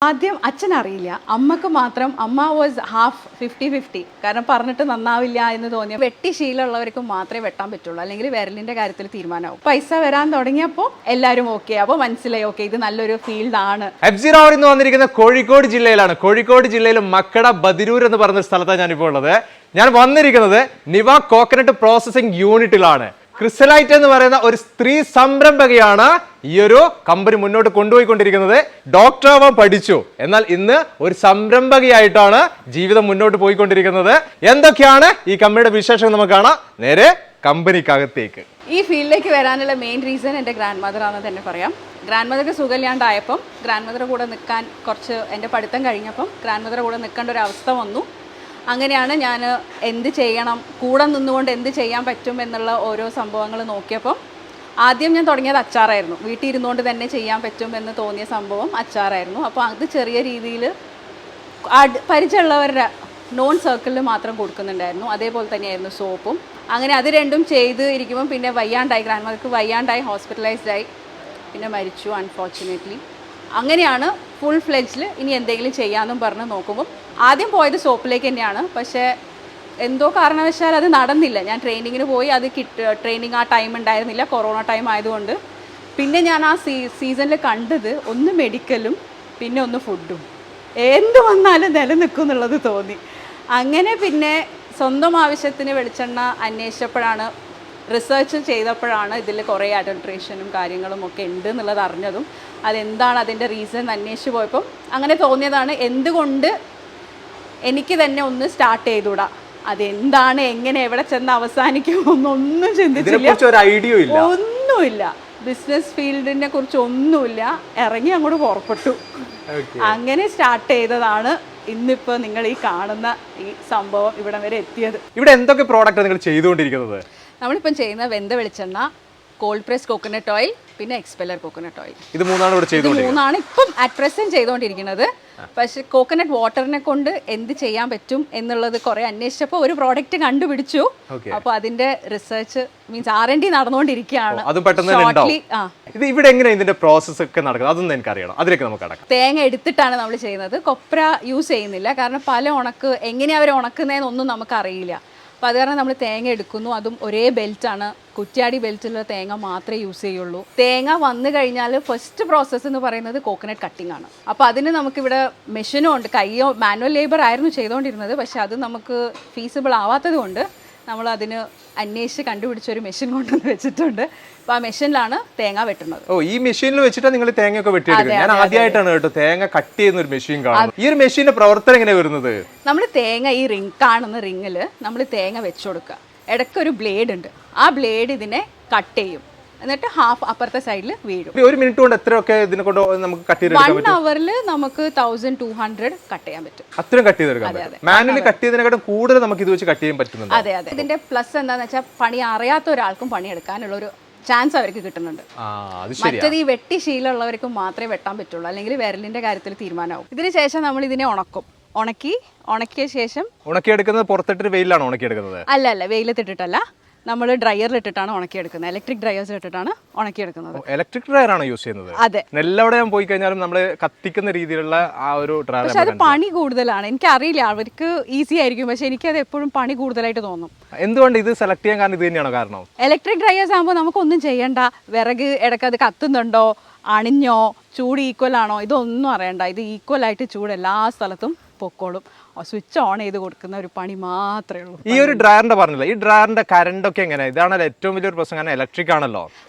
ആദ്യം അച്ഛൻ അറിയില്ല, അമ്മക്ക് മാത്രം. അമ്മ വാസ് ഹാഫ് 50-50, കാരണം പറഞ്ഞിട്ട് നന്നാവില്ല എന്ന് തോന്നിയ വെട്ടി ശീലമുള്ളവർക്ക് മാത്രമേ വെട്ടാൻ പറ്റുള്ളൂ, അല്ലെങ്കിൽ വിരലിന്റെ കാര്യത്തിൽ തീരുമാനമാവും. പൈസ വരാൻ തുടങ്ങിയപ്പോൾ എല്ലാവരും ഓക്കെ, അപ്പോൾ മനസ്സിലായി ഓക്കെ ഇത് നല്ലൊരു ഫീൽഡ് ആണ്. F0 എന്ന് വന്നിരിക്കുന്ന കോഴിക്കോട് ജില്ലയിലാണ്. കോഴിക്കോട് ജില്ലയിൽ മക്കട ബദിരൂർ എന്ന് പറഞ്ഞ സ്ഥലത്താണ് ഞാനിപ്പോൾ ഉള്ളത്. ഞാൻ വന്നിരിക്കുന്നത് നിവ കോക്കനട്ട് പ്രോസസിംഗ് യൂണിറ്റിലാണ്. ക്രിസലൈറ്റ് എന്ന് പറയുന്ന ഒരു സ്ത്രീ സംരംഭകയാണ് ഈ ഒരു കമ്പനി മുന്നോട്ട് കൊണ്ടുപോയിക്കൊണ്ടിരിക്കുന്നത്. ഡോക്ടറാവാൻ പഠിച്ചു, എന്നാൽ ഇന്ന് ഒരു സംരംഭകയായിട്ടാണ് ജീവിതം മുന്നോട്ട് പോയിക്കൊണ്ടിരിക്കുന്നത്. എന്തൊക്കെയാണ് ഈ കമ്പനിയുടെ വിശേഷം നമുക്ക് കാണാം. നേരെ കമ്പനിക്കകത്തേക്ക്. ഈ ഫീൽഡിലേക്ക് വരാനുള്ള മെയിൻ റീസൺ എൻ്റെ ഗ്രാൻഡ് മദർ ആണെന്ന് തന്നെ പറയാം. ഗ്രാൻഡ് മദർക്ക് സുഖമില്ലാണ്ടായപ്പം ഗ്രാൻഡ് മദറുടെ കൂടെ നിൽക്കാൻ കുറച്ച് എൻ്റെ പഠിത്തം കഴിഞ്ഞപ്പം ഗ്രാൻഡ് മദറുടെ കൂടെ നിൽക്കേണ്ട ഒരു അവസ്ഥ വന്നു. അങ്ങനെയാണ് ഞാൻ എന്ത് ചെയ്യണം, കൂടെ നിന്നുകൊണ്ട് എന്ത് ചെയ്യാൻ പറ്റും എന്നുള്ള ഓരോ സംഭവങ്ങൾ നോക്കിയപ്പം ആദ്യം ഞാൻ തുടങ്ങിയത് അച്ചാറായിരുന്നു. വീട്ടിൽ ഇരുന്നുകൊണ്ട് തന്നെ ചെയ്യാൻ പറ്റും എന്ന് തോന്നിയ സംഭവം അച്ചാറായിരുന്നു. അപ്പോൾ അത് ചെറിയ രീതിയിൽ പരിചയമുള്ളവരുടെ നോൺ സർക്കിളിൽ മാത്രം കൊടുക്കുന്നുണ്ടായിരുന്നു. അതേപോലെ തന്നെയായിരുന്നു സോപ്പും. അങ്ങനെ അത് രണ്ടും ചെയ്ത് ഇരിക്കുമ്പം പിന്നെ വയ്യാണ്ടായി, ഗ്രാൻഡ് മദർക്ക് വയ്യാണ്ടായി, ഹോസ്പിറ്റലൈസ്ഡായി, പിന്നെ മരിച്ചു അൺഫോർച്ചുനേറ്റ്ലി. അങ്ങനെയാണ് ഫുൾ ഫ്ലെഡ്ജിൽ ഇനി എന്തെങ്കിലും ചെയ്യാമെന്നും പറഞ്ഞ് നോക്കുമ്പോൾ ആദ്യം പോയത് സോപ്പിലേക്ക് തന്നെയാണ്. പക്ഷേ എന്തോ കാരണവശാൽ അത് നടന്നില്ല. ഞാൻ ട്രെയിനിങ്ങിന് പോയി, അത് ട്രെയിനിങ് ആ ടൈം ഉണ്ടായിരുന്നില്ല, കൊറോണ ടൈം ആയതുകൊണ്ട്. പിന്നെ ഞാൻ ആ സീസണിൽ കണ്ടത് ഒന്ന് മെഡിക്കലും പിന്നെ ഒന്ന് ഫുഡും, എന്ത് വന്നാലും നിലനിൽക്കും എന്നുള്ളത് തോന്നി. അങ്ങനെ പിന്നെ സ്വന്തം ആവശ്യത്തിന് വെളിച്ചെണ്ണ അന്വേഷിച്ചപ്പോഴാണ്, റിസർച്ച് ചെയ്തപ്പോഴാണ് ഇതിൽ കുറേ അഡൾട്രേഷനും കാര്യങ്ങളും ഒക്കെ ഉണ്ട് എന്നുള്ളത് അറിഞ്ഞതും. അതെന്താണ് അതിൻ്റെ റീസൺ അന്വേഷിച്ച് പോയപ്പം അങ്ങനെ തോന്നിയതാണ്, എന്തുകൊണ്ട് എനിക്ക് തന്നെ ഒന്ന് സ്റ്റാർട്ട് ചെയ്തുകൂടാ, അതെന്താണ്, എങ്ങനെ, എവിടെ ചെന്ന് അവസാനിക്കും ഒന്നും ചിന്തിച്ചില്ല, ഒന്നുമില്ല. ബിസിനസ് ഫീൽഡിനെ കുറിച്ച് ഒന്നുമില്ല, ഇറങ്ങി അങ്ങോട്ട് പുറപ്പെട്ടു. അങ്ങനെ സ്റ്റാർട്ട് ചെയ്തതാണ് ഇന്നിപ്പോൾ നിങ്ങൾ ഈ കാണുന്ന ഈ സംഭവം ഇവിടം വരെ എത്തിയത്. ഇവിടെ എന്തൊക്കെ പ്രോഡക്റ്റ് നിങ്ങൾ ചെയ്തുകൊണ്ടിരിക്കുന്നത്? നമ്മളിപ്പം ചെയ്യുന്ന വെന്ത വെളിച്ചെണ്ണ, കോൾഡ് പ്രസ് കോക്കനട്ട് ഓയിൽ, പിന്നെ എക്സ്പെല്ലർ കോക്കനട്ട് ഓയിൽ. ഇത് മൂന്നാണ് ഇവിടെ ചെയ്തുകൊണ്ടിരിക്കുന്നത്. മൂന്നാണ് ഇപ്പം അറ്റ് പ്രസന്റ് ചെയ്തുകൊണ്ടിരിക്കുന്നത്. പക്ഷെ കോക്കനട്ട് വാട്ടറിനെ കൊണ്ട് എന്ത് ചെയ്യാൻ പറ്റും എന്നുള്ളത് കുറെ അന്വേഷിച്ചപ്പോൾ ഒരു പ്രോഡക്റ്റ് കണ്ടുപിടിച്ചു. അപ്പോൾ അതിന്റെ റിസർച്ച് മീൻസ് R&D നടന്നുകൊണ്ടിരിക്കുകയാണ്. ഇത് ഇവിടെ എങ്ങനെയാണ് ഇതിന്റെ പ്രോസസ് ഒക്കെ നടക്കുന്നത്, അതൊന്നും എനിക്ക് അറിയണം. അതിലേക്ക് നമുക്ക് കടക്കാം. തേങ്ങ എടുത്തിട്ടാണ് നമ്മൾ ചെയ്യുന്നത്. കൊപ്ര യൂസ് ചെയ്യുന്നില്ല, കാരണം പല ഉണക്ക് എങ്ങനെയാണ് അവർ ഉണക്കുന്നതെന്നൊന്നും നമുക്ക് അറിയില്ല. അപ്പോൾ അത് കാരണം നമ്മൾ തേങ്ങ എടുക്കുന്നു, അതും ഒരേ ബെൽറ്റാണ്, കുറ്റ്യാടി ബെൽറ്റുള്ള തേങ്ങ മാത്രമേ യൂസ് ചെയ്യുള്ളൂ. തേങ്ങ വന്നു കഴിഞ്ഞാൽ ഫസ്റ്റ് പ്രോസസ്സ് എന്ന് പറയുന്നത് കോക്കനട്ട് കട്ടിംഗ് ആണ്. അപ്പോൾ അതിന് നമുക്കിവിടെ മെഷീനും ഉണ്ട്. കയ്യോ മാനുവൽ ലേബർ ആയിരുന്നു ചെയ്തുകൊണ്ടിരുന്നത്, പക്ഷെ അത് നമുക്ക് ഫീസിബിൾ ആവാത്തത് കൊണ്ട് നമ്മൾ അതിന് അന്വേഷിച്ച് കണ്ടുപിടിച്ചൊരു മെഷീൻ കൊണ്ടുവന്ന് വെച്ചിട്ടുണ്ട്. അപ്പോൾ ആ മെഷീനിലാണ് തേങ്ങ വെട്ടുന്നത്. ഓ, ഈ മെഷീനിൽ വെച്ചിട്ടാണ് നിങ്ങൾ തേങ്ങ ഒക്കെ വെട്ടിയെടുക്കുന്നത്? ഞാൻ ആദ്യമായിട്ടാണ് കേട്ടോ തേങ്ങ കട്ട് ചെയ്യുന്ന ഒരു മെഷീൻ കാണുന്നത്. ഈ ഒരു മെഷീന്റെ പ്രവർത്തനം എങ്ങനെ വരുന്നത്? നമ്മൾ തേങ്ങ ഈ കാണുന്ന റിങ്ങിൽ നമ്മൾ തേങ്ങ വെച്ചു കൊടുക്കുക. ഇടയ്ക്കൊരു ബ്ലേഡ് ഉണ്ട്, ആ ബ്ലേഡ് ഇതിനെ കട്ട് ചെയ്യും, എന്നിട്ട് ഹാഫ് അപ്പുറത്തെ സൈഡിൽ വീഴും. ഒരു മിനിറ്റ് കൊണ്ട് എത്രയൊക്കെ ഇതിനെ കൊണ്ട് നമുക്ക് കട്ട് ചെയ്തെടുക്കാൻ പറ്റും? 1 hourൽ നമുക്ക് 1200 കട്ട് ചെയ്യാൻ പറ്റും. അത്രയും കട്ട് ചെയ്തെടുക്കാൻ പറ്റും. മാനുവലി കട്ട് ചെയ്തതിനെക്കാട്ടും കൂടുതൽ നമുക്ക് ഇത് വെച്ച് കട്ട് ചെയ്യാൻ പറ്റുന്നുണ്ട്. അതെ അതെ. ഇതിന്റെ പ്ലസ് എന്താണെന്ന് വെച്ചാൽ പണി അറിയാത്ത ഒരാൾക്കും പണിയെടുക്കാനുള്ള ഒരു ചാൻസ് അവർക്ക് കിട്ടുന്നുണ്ട്. മറ്റേത് ഈ വെട്ടി ശീലമുള്ളവർക്ക് മാത്രമേ വെട്ടാൻ പറ്റുള്ളൂ, അല്ലെങ്കിൽ വിരലിന്റെ കാര്യത്തിൽ തീരുമാനമാവും. ഇതിന് ശേഷം നമ്മൾ ഇതിനെ ഉണക്കും. ഉണക്കിയ ശേഷം ഉണക്കിയെടുക്കുന്നത് പുറത്തിട്ട് വെയിലാണ് ഉണക്കിയെടുക്കുന്നത്? അല്ല, വെയിലത്തിട്ടിട്ടല്ല, നമ്മൾ ഡ്രയറിലിട്ടിട്ടാണ് ഉണക്കിയെടുക്കുന്നത്. ഇലക്ട്രിക് ഡ്രയേഴ്സിലിട്ടിട്ടാണ് ഉണക്കിയെടുക്കുന്നത്. ഇലക്ട്രിക് ഡ്രയർ ആണ് യൂസ് ചെയ്യുന്നത്? അതെ. നെല്ലവിടെ പോയി കഴിഞ്ഞാലും നമ്മൾ കത്തിക്കുന്ന രീതിയിലുള്ള ആ ഒരു ഡ്രയർ. പക്ഷെ അത് പണി കൂടുതലാണ്. എനിക്കറിയില്ല, അവർക്ക് ഈസി ആയിരിക്കും, പക്ഷെ എനിക്കത് എപ്പോഴും പണി കൂടുതലായിട്ട് തോന്നും. എന്തുകൊണ്ട് ഇത് സെലക്ട് ചെയ്യാൻ കാരണം ഇത് തന്നെയാണോ കാരണം? ഇലക്ട്രിക് ഡ്രയേഴ്സ് ആകുമ്പോൾ നമുക്കൊന്നും ചെയ്യണ്ട. വിറക് ഇടയ്ക്ക് അത് കത്തുന്നുണ്ടോ, അണിഞ്ഞോ, ചൂട് ഈക്വൽ ആണോ, ഇതൊന്നും അറിയണ്ട. ഇത് ഈക്വൽ ആയിട്ട് ചൂട് എല്ലാ സ്ഥലത്തും പൊക്കോളും. സ്വിച്ച് ഓൺ ചെയ്ത് കൊടുക്കുന്ന ഒരു പണി മാത്രമേ ഉള്ളൂ. ഈ ഒരു ഡ്രയറിന്റെ പറഞ്ഞില്ല, ഈ ഡ്രയറിന്റെ കറണ്ട് ഒക്കെ എങ്ങനെയാണ്? ഇതാണല്ലോ ഏറ്റവും വലിയൊരു പ്രശ്നം, കാരണം ഇലക്ട്രിക് ആണല്ലോ.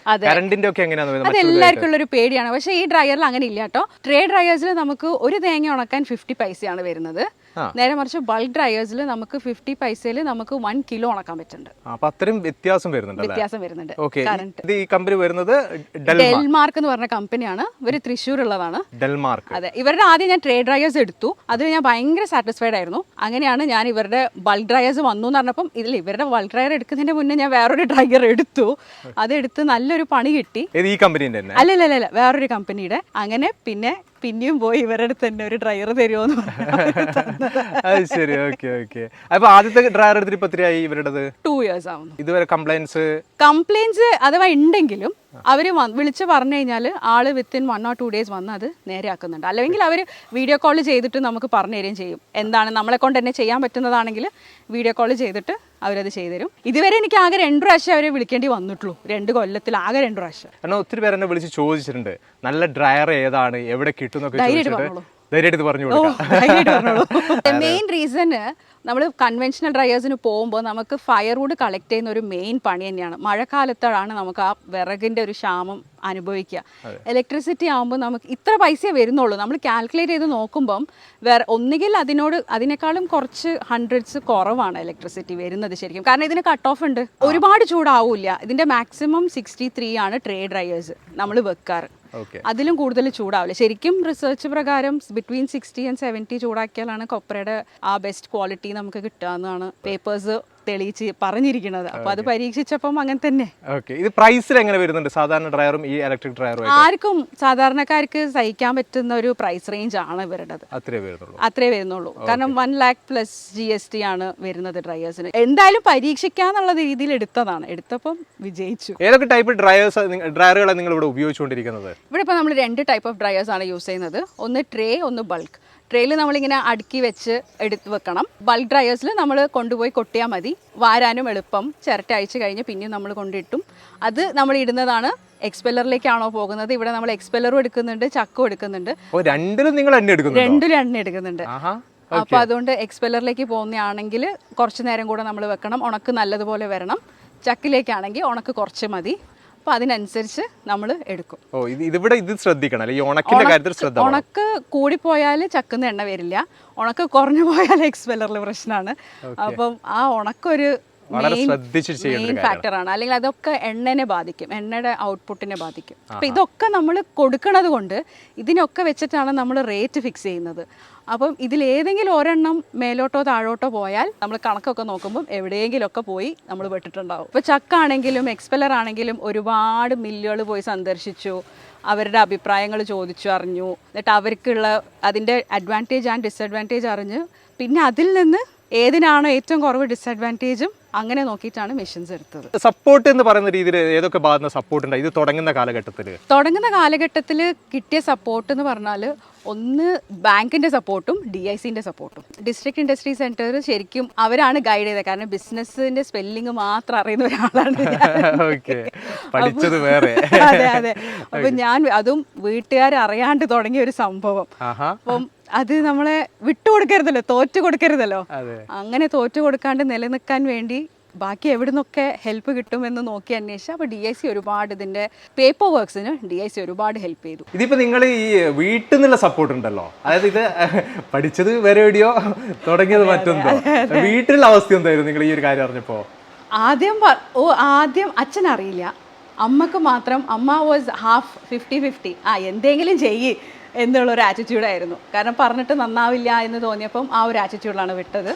കറണ്ടിന്റെ ഒക്കെ എങ്ങനെയാണ്? അത് എല്ലാവർക്കും ഉള്ള ഒരു പേടിയാണ്. പക്ഷേ ഈ ഡ്രയറിൽ അങ്ങനെ ഇല്ല കേട്ടോ. ട്രേ ഡ്രയേഴ്സിൽ നമുക്ക് ഒരു തേങ്ങ ഉണക്കാൻ 50 പൈസയാണ് വരുന്നത്. നേരെ മറിച്ച് ബൾക്ക് ഡ്രയേഴ്സിൽ നമുക്ക് 50 പൈസയിൽ നമുക്ക് 1 കിലോ ഉണക്കാൻ പറ്റുന്നുണ്ട്. അപ്പൊ അത്രയും വ്യത്യാസം വരുന്നുണ്ട്. ഈ കമ്പനി വരുന്നത് ഡെൽമാർക്ക് എന്ന് പറഞ്ഞ കമ്പനിയാണ്. ഇവര് തൃശ്ശൂർ ഉള്ളതാണ്. ഡെൽമാർക്ക്. അതെ. ഇവരുടെ ആദ്യം ഞാൻ ട്രേ ഡ്രയേഴ്സ് എടുത്തു, അതിൽ ഞാൻ ഭയങ്കര സാറ്റിസ്ഫൈഡ് ആയിരുന്നു. അങ്ങനെയാണ് ഞാൻ ഇവരുടെ ബൾക്ക് ഡ്രയേഴ്സ് വന്നു എന്ന് പറഞ്ഞപ്പം ഇതിൽ ഇവരുടെ ബൾക്ക് ഡ്രയർ എടുക്കുന്നതിന്റെ മുന്നേ ഞാൻ വേറൊരു ഡ്രയർ എടുത്തു. അതെടുത്ത് നല്ലൊരു പണി കിട്ടി. ഈ കമ്പനിന്റെ അല്ലല്ല, വേറൊരു കമ്പനിയുടെ. അങ്ങനെ പിന്നെയും പോയി ഇവരുടെ അടുത്ത് തന്നെ ഒരു ഡ്രയർ തരുമോന്ന് പറഞ്ഞു. ശരി, ഓക്കെ ഓക്കെ. അപ്പൊ ആദ്യത്തെ ഡ്രയർ എടുത്തിട്ട് ഇപ്പൊ എത്രയായി ഇവരുടേത്? 2 years ആവുന്നു. ഇതുവരെ കംപ്ലൈൻസ് അഥവാ ഉണ്ടെങ്കിലും അവർ വിളിച്ച് പറഞ്ഞു കഴിഞ്ഞാൽ ആൾ വിത്തിൻ 1 or 2 days വന്ന് അത് നേരെയാക്കുന്നുണ്ട്. അല്ലെങ്കിൽ അവർ വീഡിയോ കോൾ ചെയ്തിട്ട് നമുക്ക് പറഞ്ഞു തരികയും ചെയ്യും. എന്താണ് നമ്മളെ കൊണ്ട് തന്നെ ചെയ്യാൻ പറ്റുന്നതാണെങ്കിൽ വീഡിയോ കോൾ ചെയ്തിട്ട് അവരത് ചെയ്തുതരും. ഇതുവരെ എനിക്ക് ആകെ 2 പ്രാവശ്യം അവരെ വിളിക്കേണ്ടി വന്നിട്ടുള്ളൂ. 2 കൊല്ലത്തിൽ ആകെ 2 പ്രാവശ്യം. കാരണം ഒത്തിരി പേര് എന്നെ വിളിച്ച് ചോദിച്ചിട്ടുണ്ട് നല്ല ഡ്രയർ ഏതാണ്, എവിടെ കിട്ടും എന്നൊക്കെ ചോദിച്ചിട്ട് ധൈര്യമായിട്ട് പറഞ്ഞു കൊടുക്കാം. മെയിൻ റീസണ് നമ്മൾ കൺവെൻഷണൽ ഡ്രയേഴ്സിന് പോകുമ്പോൾ നമുക്ക് ഫയർവുഡ് കളക്ട് ചെയ്യുന്ന ഒരു മെയിൻ പണി തന്നെയാണ്. മഴക്കാലത്താണ് നമുക്ക് ആ വിറകിൻ്റെ ഒരു ക്ഷാമം അനുഭവിക്കുക. ഇലക്ട്രിസിറ്റി ആകുമ്പോൾ നമുക്ക് ഇത്ര പൈസയെ വരുന്നുള്ളൂ. നമ്മൾ കാൽക്കുലേറ്റ് ചെയ്ത് നോക്കുമ്പം ഒന്നുകിൽ അതിനേക്കാളും കുറച്ച് ഹൺഡ്രഡ്സ് കുറവാണ് ഇലക്ട്രിസിറ്റി വരുന്നത് ശരിക്കും. കാരണം ഇതിന് കട്ട് ഓഫ് ഉണ്ട്. ഒരുപാട് ചൂടാവില്ല. ഇതിൻ്റെ മാക്സിമം 63 ആണ് ട്രേ ഡ്രയേഴ്സ് നമ്മൾ വെക്കാറ്. അതിലും കൂടുതൽ ചൂടാവില്ല. ശരിക്കും റിസർച്ച് പ്രകാരം ബിറ്റ്വീൻ 60 and 70 ചൂടാക്കിയാലാണ് കൊപ്രയുടെ ആ ബെസ്റ്റ് ക്വാളിറ്റി നമുക്ക് കിട്ടുക എന്നാണ് പേപ്പേഴ്സ് തെളിയിച്ച് പറഞ്ഞിരിക്കുന്നത്. അപ്പൊ അത് പരീക്ഷിച്ചപ്പം അങ്ങനെ തന്നെ. ഇത് പ്രൈസിൽ എങ്ങനെ വരുന്നുണ്ട് സാധാരണ ഡ്രയറും ഈ ഇലക്ട്രിക് ഡ്രയറും? ആർക്കും സാധാരണക്കാർക്ക് സഹിക്കാൻ പറ്റുന്ന ഒരു പ്രൈസ് റേഞ്ച് ആണ് ഇവരുടേത്. അത്രേ വരുന്നുള്ളൂ. കാരണം 1 lakh plus GST ആണ് വരുന്നത് ഡ്രയേഴ്സിന്. എന്തായാലും പരീക്ഷിക്കാന്നുള്ള രീതിയിൽ എടുത്തപ്പം വിജയിച്ചു. ഏതൊക്കെ ടൈപ്പ് ഡ്രയറുകളാണ് നിങ്ങൾ ഇവിടെ ഉപയോഗിച്ചുകൊണ്ടിരിക്കുന്നത്? ഇവിടെ ഇപ്പൊ നമ്മൾ 2 ടൈപ്പ് ഓഫ് ഡ്രയേഴ്സ് ആണ് യൂസ് ചെയ്യുന്നത്. ഒന്ന് ട്രേ, ഒന്ന് ബൾക്ക്. ട്രേയിൽ നമ്മളിങ്ങനെ അടുക്കി വെച്ച് എടുത്ത് വെക്കണം. ബൾക്ക് ഡ്രയേഴ്സിൽ നമ്മൾ കൊണ്ടുപോയി കൊട്ടിയാൽ മതി. വാരാനും എളുപ്പം. ചിരട്ട അഴിച്ച് കഴിഞ്ഞ് പിന്നെയും നമ്മൾ കൊണ്ടിട്ടും അത് നമ്മൾ ഇടുന്നതാണ്. എക്സ്പെല്ലറിലേക്കാണോ പോകുന്നത്? ഇവിടെ നമ്മൾ എക്സ്പെല്ലറും എടുക്കുന്നുണ്ട്, ചക്കും എടുക്കുന്നുണ്ട്. രണ്ടിലും എണ്ണ എടുക്കുന്നുണ്ട്. അപ്പോൾ അതുകൊണ്ട് എക്സ്പെല്ലറിലേക്ക് പോകുന്നതാണെങ്കിൽ കുറച്ച് നേരം കൂടെ നമ്മൾ വെക്കണം. ഉണക്ക് നല്ലതുപോലെ വരണം. ചക്കിലേക്കാണെങ്കിൽ ഉണക്ക് കുറച്ച് മതി. അപ്പോൾ അതിനനുസരിച്ച് നമ്മൾ എടുക്കും. ഇത് ശ്രദ്ധിക്കണം. ഉണക്ക് കൂടിപ്പോയാൽ ചക്കുന്ന എണ്ണ വരില്ല. ഉണക്ക് കുറഞ്ഞു പോയാൽ എക്സ്പെല്ലറിൽ പ്രശ്നമാണ്. അപ്പം ആ ഉണക്കൊരു മെയിൻ ഫാക്ടറാണ്. അല്ലെങ്കിൽ അതൊക്കെ എണ്ണനെ ബാധിക്കും, എണ്ണയുടെ ഔട്ട്പുട്ടിനെ ബാധിക്കും. അപ്പം ഇതൊക്കെ നമ്മൾ കൊടുക്കുന്നത് കൊണ്ട് ഇതിനൊക്കെ വെച്ചിട്ടാണ് നമ്മൾ റേറ്റ് ഫിക്സ് ചെയ്യുന്നത്. അപ്പം ഇതിലേതെങ്കിലും ഒരെണ്ണം മേലോട്ടോ താഴോട്ടോ പോയാൽ നമ്മൾ കണക്കൊക്കെ നോക്കുമ്പോൾ എവിടെയെങ്കിലുമൊക്കെ പോയി നമ്മൾ പെട്ടിട്ടുണ്ടാവും. ഇപ്പോൾ ചക്കാണെങ്കിലും എക്സ്പെല്ലർ ആണെങ്കിലും ഒരുപാട് മില്ലുകൾ പോയി സന്ദർശിച്ചു, അവരുടെ അഭിപ്രായങ്ങൾ ചോദിച്ചു അറിഞ്ഞു. എന്നിട്ട് അവർക്കുള്ള അതിൻ്റെ അഡ്വാൻറ്റേജ് ആൻഡ് ഡിസഡ്വാൻറ്റേജ് അറിഞ്ഞ് പിന്നെ അതിൽ നിന്ന് ഏതിനാണോ ഏറ്റവും കുറവ് ഡിസഡ്വാൻറ്റേജും അങ്ങനെ നോക്കിയിട്ടാണ് മെഷീൻസ് എടുത്തത്. സപ്പോർട്ട് എന്ന് പറയുന്ന രീതിയിൽ ഏതൊക്കെ ഭാഗത്തുന്ന സപ്പോർട്ട് ഉണ്ട് ഇത് തുടങ്ങുന്ന കാലഘട്ടത്തിൽ കിട്ടിയ സപ്പോർട്ട് എന്ന് പറഞ്ഞാൽ ഒന്ന് ബാങ്കിൻ്റെ സപ്പോർട്ടും DICൻ്റെ സപ്പോർട്ടും. ഡിസ്ട്രിക്ട് ഇൻഡസ്ട്രി സെൻറ്റർ ശരിക്കും അവരാണ് ഗൈഡ് ചെയ്തത്. കാരണം ബിസിനസ്സിൻ്റെ സ്പെല്ലിങ് മാത്രം അറിയുന്ന ഒരാളാണ്. അതെ. അപ്പം ഞാൻ അതും വീട്ടുകാർ അറിയാണ്ട് തുടങ്ങിയ ഒരു സംഭവം. അപ്പം അത് നമ്മളെ വിട്ടുകൊടുക്കരുതല്ലോ, തോറ്റു കൊടുക്കരുതല്ലോ. അങ്ങനെ തോറ്റു കൊടുക്കാണ്ട് നിലനിൽക്കാൻ വേണ്ടി ബാക്കി എവിടെ നിന്നൊക്കെ ഹെൽപ്പ് കിട്ടുമെന്ന് നോക്കി അന്വേഷിച്ചു. അപ്പോൾ DIC ഒരുപാട് ഇതിൻ്റെ പേപ്പർ വർക്ക്സിന് DIC ഒരുപാട് ഹെൽപ്പ് ചെയ്തു. ഇതിപ്പോൾ നിങ്ങൾ ഈ വീട്ടിൽ നിന്നുള്ള സപ്പോർട്ട് ഉണ്ടല്ലോ, അതായത് ഇത് പഠിച്ചത് വേറെ എവിടെയോ തുടങ്ങിയത് മറ്റൊന്നോ, വീട്ടിലുള്ള അവസ്ഥ എന്തായിരുന്നു നിങ്ങൾ ഈ ഒരു കാര്യം അറിഞ്ഞപ്പോൾ? ആദ്യം അച്ഛനറിയില്ല, അമ്മക്ക് മാത്രം. അമ്മ വാസ് ഹാഫ് 50-50. എന്തെങ്കിലും ചെയ്യ് എന്നുള്ളൊരു ആറ്റിറ്റ്യൂഡായിരുന്നു. കാരണം പറഞ്ഞിട്ട് നന്നാവില്ല എന്ന് തോന്നിയപ്പം ആ ഒരു ആറ്റിറ്റ്യൂഡിലാണ് വിട്ടത്.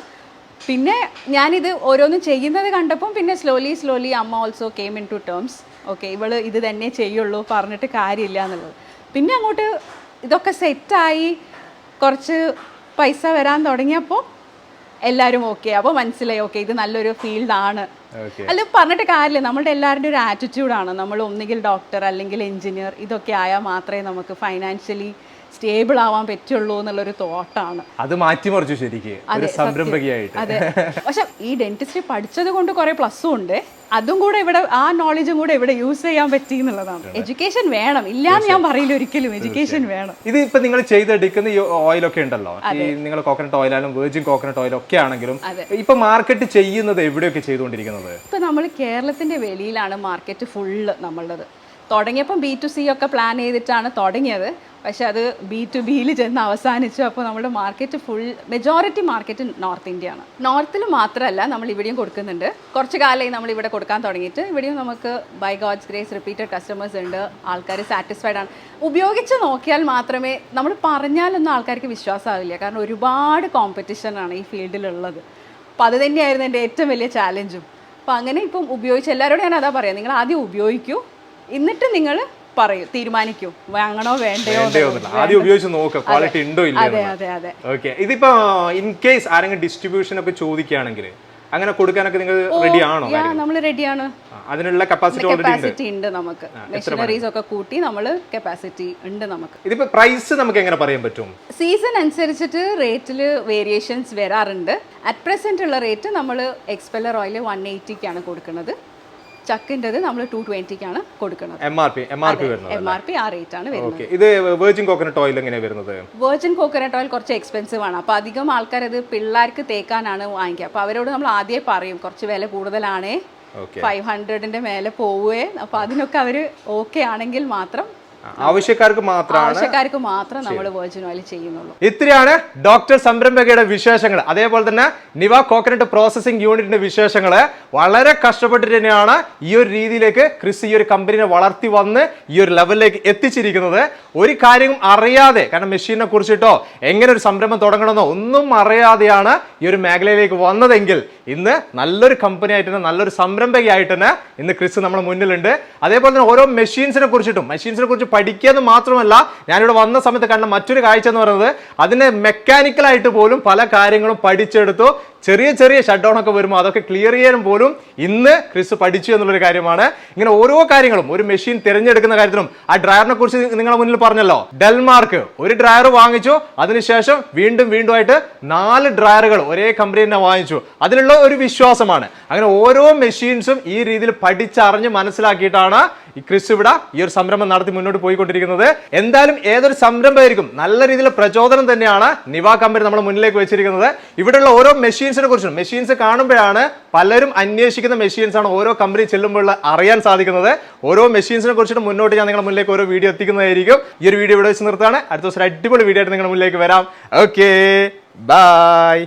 പിന്നെ ഞാനിത് ഓരോന്നും ചെയ്യുന്നത് കണ്ടപ്പം പിന്നെ സ്ലോലി അമ്മ also came into terms. Okay, ഇവള് ഇത് തന്നെ ചെയ്യുള്ളൂ, പറഞ്ഞിട്ട് കാര്യമില്ല എന്നുള്ളത്. പിന്നെ അങ്ങോട്ട് ഇതൊക്കെ സെറ്റായി കുറച്ച് പൈസ വരാൻ തുടങ്ങിയപ്പോൾ എല്ലാവരും ഓക്കെ. അപ്പോൾ മനസ്സിലായി ഓക്കെ ഇത് നല്ലൊരു ഫീൽഡാണ്. അല്ല പറഞ്ഞിട്ട് കാര്യമില്ല, നമ്മളുടെ എല്ലാവരുടെയും ഒരു ആറ്റിറ്റ്യൂഡാണ്. നമ്മൾ ഒന്നുകിൽ ഡോക്ടർ അല്ലെങ്കിൽ എഞ്ചിനീയർ ഇതൊക്കെ ആയാൽ മാത്രമേ നമുക്ക് ഫൈനാൻഷ്യലി സ്റ്റേബിൾ ആവാൻ പറ്റുള്ളൂ എന്നുള്ളൊരു തോട്ടാണ്. അത് മാറ്റിമറിച്ചു ശരിക്കും സംരംഭകയായിട്ട്. അതെ, പക്ഷെ ഈ ഡെന്റിസ്ട്രി പഠിച്ചത് കൊണ്ട് കുറെ പ്ലസ്സും ഉണ്ട്. അതും കൂടെ ഇവിടെ ആ നോളജും കൂടെ ഇവിടെ യൂസ് ചെയ്യാൻ പറ്റി എന്നുള്ളതാണ്. എഡ്യൂക്കേഷൻ വേണം, ഇല്ലാന്ന് ഞാൻ പറയില്ല ഒരിക്കലും. എഡ്യൂക്കേഷൻ വേണം. ഇത് ഇപ്പൊ നിങ്ങൾ ചെയ്തെടുക്കുന്ന ഈ ഓയിലൊക്കെ ഉണ്ടല്ലോ, ഈ നിങ്ങൾ കോക്കനട്ട് ഓയിലായാലും വെർജിൻ കോക്കനട്ട് ഓയിൽ ഒക്കെ ആണെങ്കിലും ഇപ്പൊ മാർക്കറ്റ് ചെയ്യുന്നത് എവിടെയൊക്കെ ചെയ്തുകൊണ്ടിരിക്കുന്നത്? ഇപ്പൊ നമ്മൾ കേരളത്തിന്റെ വെളിയിലാണ് മാർക്കറ്റ് ഫുള്ള് നമ്മളുടേത്. തുടങ്ങിയപ്പം B2C ഒക്കെ പ്ലാൻ ചെയ്തിട്ടാണ് തുടങ്ങിയത്. പക്ഷെ അത് B2Bയിൽ ചെന്ന് അവസാനിച്ചു. അപ്പോൾ നമ്മുടെ market majority market north India ആണ്. നോർത്തിൽ മാത്രമല്ല നമ്മൾ ഇവിടെയും കൊടുക്കുന്നുണ്ട്. കുറച്ച് കാലമായി നമ്മൾ ഇവിടെ കൊടുക്കാൻ തുടങ്ങിയിട്ട്. ഇവിടെയും നമുക്ക് by God's grace repeated customers ഉണ്ട്. ആൾക്കാർ സാറ്റിസ്ഫൈഡ് ആണ്. ഉപയോഗിച്ച് നോക്കിയാൽ മാത്രമേ, നമ്മൾ പറഞ്ഞാലൊന്നും ആൾക്കാർക്ക് വിശ്വാസമാവില്ല. കാരണം ഒരുപാട് കോമ്പറ്റീഷനാണ് ഈ ഫീൽഡിലുള്ളത്. അപ്പോൾ അത് തന്നെയായിരുന്നു എൻ്റെ ഏറ്റവും വലിയ ചാലഞ്ചും. അപ്പോൾ അങ്ങനെ ഇപ്പം ഉപയോഗിച്ച് എല്ലാവരോടും ഞാൻ അതാ പറയാം, നിങ്ങൾ ആദ്യം ഉപയോഗിക്കൂ, എന്നിട്ട് നിങ്ങൾ പറയൂ, തീരുമാനിക്കൂ വാങ്ങണോ വേണ്ടയോ. ആദ്യം ഉപയോഗിച്ച് നോക്കുക ക്വാളിറ്റി ഉണ്ടോ ഇല്ല. ഓക്കെ, ഇതിപ്പോ ഇൻ കേസ് ആരെങ്കിലും ഡിസ്ട്രിബ്യൂഷൻ ഒക്കെ ചോദിക്കുകയാണെങ്കിൽ അങ്ങനെ കൊടുക്കാനൊക്കെ നിങ്ങൾ റെഡി ആണോ? നമ്മൾ റെഡിയാണ്. അതിനുള്ള കപ്പാസിറ്റി ഉണ്ട് നമുക്ക്. മെഷീനറീസ് ഒക്കെ കൂട്ടി നമ്മൾ കപ്പാസിറ്റി ഉണ്ട് നമുക്ക്. ഇതിപ്പോ പ്രൈസ് നമുക്ക് എങ്ങനെ പറയാൻ പറ്റും? സീസൺ അനുസരിച്ചിട്ട് റേറ്റിൽ വേരിയേഷൻസ് വരാറുണ്ട്. അറ്റ് പ്രസന്റ് ഉള്ള റേറ്റ് നമ്മൾ എക്സ്പെല്ലർ ഓയിൽ 180ക്കാണ് കൊടുക്കുന്നത്. ചക്കിൻ്റെത് നമ്മൾ 220ക്കാണ് കൊടുക്കുന്നത്. MRP ആ റേറ്റ് ആണ് വരുന്നത്. ഇത് വെർജിൻ കോക്കനട്ട് ഓയിൽ എങ്ങനെയാണ് വരുന്നത്? വെർജിൻ കോക്കനട്ട് ഓയിൽ കുറച്ച് എക്സ്പെൻസീവ് ആണ്. അപ്പോൾ അധികം ആൾക്കാർ അത് പിള്ളേർക്ക് തേക്കാനാണ് വാങ്ങിക്കുക. അപ്പോൾ അവരോട് നമ്മൾ ആദ്യമേ പറയും കുറച്ച് വില കൂടുതലാണേ, 500ന്റെ മേലെ പോവുകയെ. അപ്പോൾ അതിനൊക്കെ അവർ ഓക്കെ ആണെങ്കിൽ മാത്രം ആവശ്യക്കാർക്ക് മാത്രം നമ്മൾ വെർജിൻ ഓയിൽ ചെയ്യുന്നുള്ളൂ. ഇത്രയാണ് ഡോക്ടർ സംരംഭകയുടെ വിശേഷങ്ങൾ. അതേപോലെ തന്നെ നിവ കോക്കനട്ട് പ്രോസസിംഗ് യൂണിറ്റിന്റെ വിശേഷങ്ങള്. വളരെ കഷ്ടപ്പെട്ടിട്ട് തന്നെയാണ് ഈ ഒരു രീതിയിലേക്ക് ക്രിസ് ഈ ഒരു കമ്പനിയെ വളർത്തി വന്ന് ഈ ഒരു ലെവലിലേക്ക് എത്തിച്ചിരിക്കുന്നത്. ഒരു കാര്യം അറിയാതെ, കാരണം മെഷീനെ കുറിച്ചിട്ടോ എങ്ങനെ ഒരു സംരംഭം തുടങ്ങണമെന്നോ ഒന്നും അറിയാതെയാണ് ഈ ഒരു മേഖലയിലേക്ക് വന്നതെങ്കിൽ ഇന്ന് നല്ലൊരു കമ്പനി ആയിട്ട് തന്നെ, നല്ലൊരു സംരംഭകയായിട്ട് തന്നെ ഇന്ന് ക്രിസ് നമ്മുടെ മുന്നിലുണ്ട്. അതേപോലെ തന്നെ ഓരോ മെഷീൻസിനെ കുറിച്ച് പഠിക്കുക എന്ന് മാത്രമല്ല, ഞാനിവിടെ വന്ന സമയത്ത് കണ്ട മറ്റൊരു കാഴ്ച എന്ന് പറയുന്നത് അതിനെ മെക്കാനിക്കലായിട്ട് പോലും പല കാര്യങ്ങളും പഠിച്ചെടുത്തു. ചെറിയ ഷട്ട് ഡൗൺ ഒക്കെ വരുമ്പോൾ അതൊക്കെ ക്ലിയർ ചെയ്യാനും പോലും ഇന്ന് ക്രിസ് പഠിച്ചു എന്നുള്ളൊരു കാര്യമാണ്. ഇങ്ങനെ ഓരോ കാര്യങ്ങളും ഒരു മെഷീൻ തിരഞ്ഞെടുക്കുന്ന കാര്യത്തിലും, ആ ഡ്രയറിനെ കുറിച്ച് നിങ്ങളുടെ മുന്നിൽ പറഞ്ഞല്ലോ, ഡെൽ മാർക്ക് ഒരു ഡ്രയർ വാങ്ങിച്ചു, അതിനുശേഷം വീണ്ടും ആയിട്ട് 4 ഡ്രയറുകൾ ഒരേ കമ്പനി തന്നെ വാങ്ങിച്ചു. അതിലുള്ള ഒരു വിശ്വാസമാണ്. അങ്ങനെ ഓരോ മെഷീൻസും ഈ രീതിയിൽ പഠിച്ചറിഞ്ഞ് മനസ്സിലാക്കിയിട്ടാണ് ഈ ക്രിസ് ഇവിടെ ഈ ഒരു സംരംഭം നടത്തി മുന്നോട്ട് പോയിക്കൊണ്ടിരിക്കുന്നത്. എന്തായാലും ഏതൊരു സംരംഭമായിരിക്കും നല്ല രീതിയിലുള്ള പ്രചോദനം തന്നെയാണ് നിവ കമ്പനി നമ്മുടെ മുന്നിലേക്ക് വെച്ചിരിക്കുന്നത്. ഇവിടെയുള്ള ഓരോ മെഷീൻസിനെ കുറിച്ചും, മെഷീൻസ് കാണുമ്പോഴാണ് പലരും അന്വേഷിക്കുന്ന മെഷീൻസ് ആണ് ഓരോ കമ്പനി ചെല്ലുമ്പോൾ അറിയാൻ സാധിക്കുന്നത്. ഓരോ മെഷീൻസിനെ കുറിച്ചിട്ട് മുന്നോട്ട് ഞാൻ നിങ്ങളുടെ മുന്നിലേക്ക് ഓരോ വീഡിയോ എത്തിക്കുന്നതായിരിക്കും. ഈ ഒരു വീഡിയോ ഇവിടെ വെച്ച് നിർത്താണ്. അടുത്ത ദിവസം അടിപൊളി വീഡിയോ ആയിട്ട് നിങ്ങളുടെ മുന്നിലേക്ക് വരാം. Okay, by.